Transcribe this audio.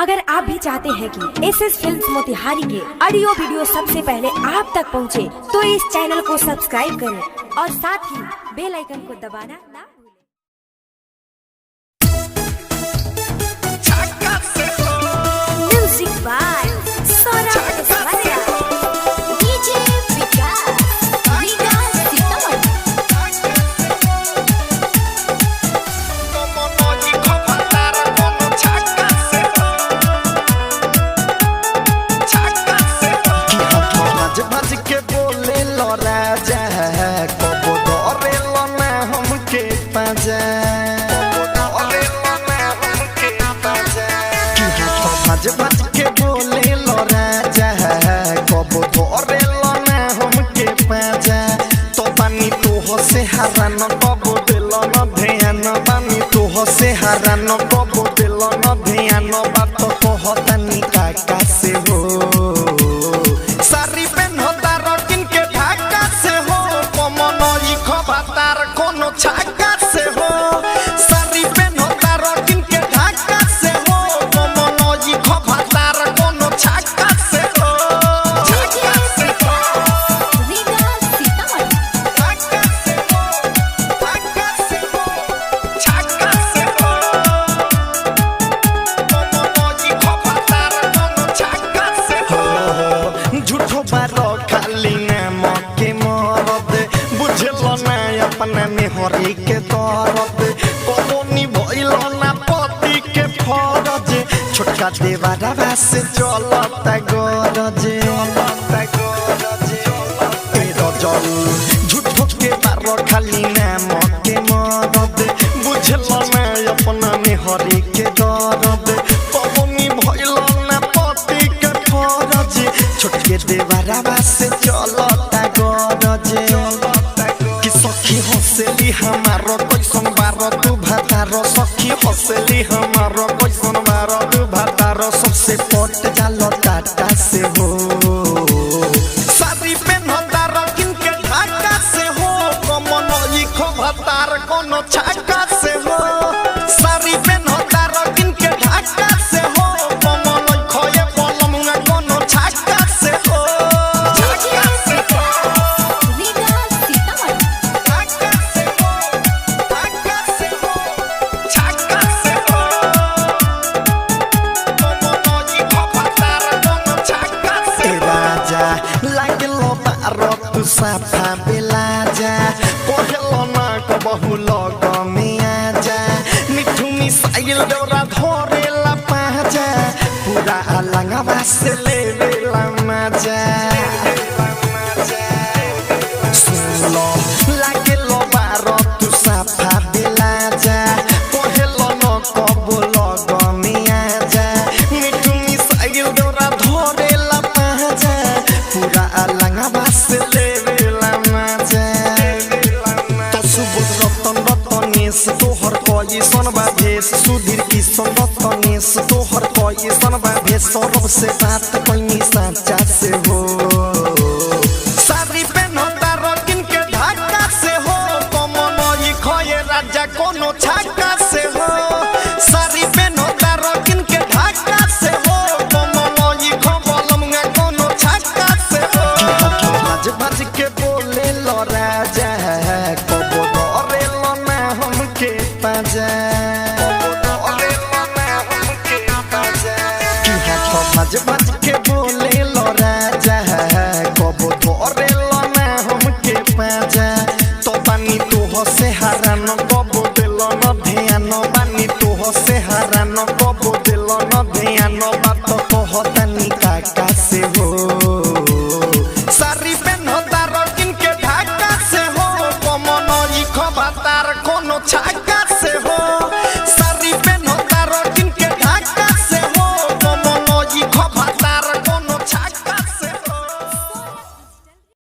अगर आप भी चाहते हैं कि एसएस फिल्म्स मोतिहारी के ऑडियो वीडियो सबसे पहले आप तक पहुंचे, तो इस चैनल को सब्सक्राइब करें और साथ ही बेल आइकन को दबाना ना भूलें। म्यूजिक बाय भज भज के बोले लो राजा कब धरे लो ना हमके पाजा तो बानी तो से हरान कब दिल न ध्यान बानी तो से हरान कब दिल न ध्यान बात कहतानी काका से हो सारी पेन होता रकिन के ढाका से हो कमन ई खबातार कोनो छाका से हो सारी पेन होता रकिन के ढाका से हो कमन ई खबातार कोनो छाका से हो छाका से हो रीगा सीतामढ़ी छाका से हो छाका से हो कमन ई खबातार कोनो छाका से हो झूठो बारो खाली नाम के मरद बुझलो ना अपना में हरी के दर्द कबोनी भइलो ना पति के फरज छोटका देवारा से चलता गरज रजल झूठो के बारो खाली नाम के मरद बुझलो ना अपना में हरी के दर्द कबोनी भइलो ना पति के फरज छोटके देवारा से चलता गरज कि सखी हंसली हमारो कैसन बारो तू भातारो सखी हंसली हमारो कैसन बारो तू भातारो सबसे पट जालो टाटा से हो सारी पेन होता रकिन के ढाका से हो कमन ई खबातार कोनो छाका से हो सारी पेन होता रकिन के ढाका से हो कमन ई खोए पलमुना कोनो छाका से हो छाका से हो रीगा सीतामढ़ी छाका से हो छाका से हो कमन ई खबातार कोनो छाका से राजा लागलो बारो तू साफा बेला जा कहलो ना कबहू लग मिया जा मिठू मिसाइल डोरा धरेला पाजा पूरा अलंगवा से लेवेला मजा सुनो लागलो बारो तू साफा बेला जा कहलो ना कबहू लग मिया जा मिठू मिसाइल डोरा धरेला पाजा पूरा अलंगवा से लेवेला मजा तो सुबोध रतन रतनेश तोहर कैसन बा भेष सुधीर किशन रतनेश तोहर कैसन बा भेष सौरभ से बात कैनी साचा से हो सारी पेन होता रकिन के ढाका से हो कमन ई खोए राजा कोनो छाका से हो सारी पेन होता रकिन के ढाका से हो कमन ई खबलमुआ कोनो छाका से हो भज भज के बोले लो राजा कब धरे लो ना हमके पाजा भज भज के बोले लो राजा कब धरे लो ना हमके पाजा तो बानी तो से हरान कब दिल न ध्यान बानी तो से हरान कब दिल न ध्यान बात कहतानी काका से हो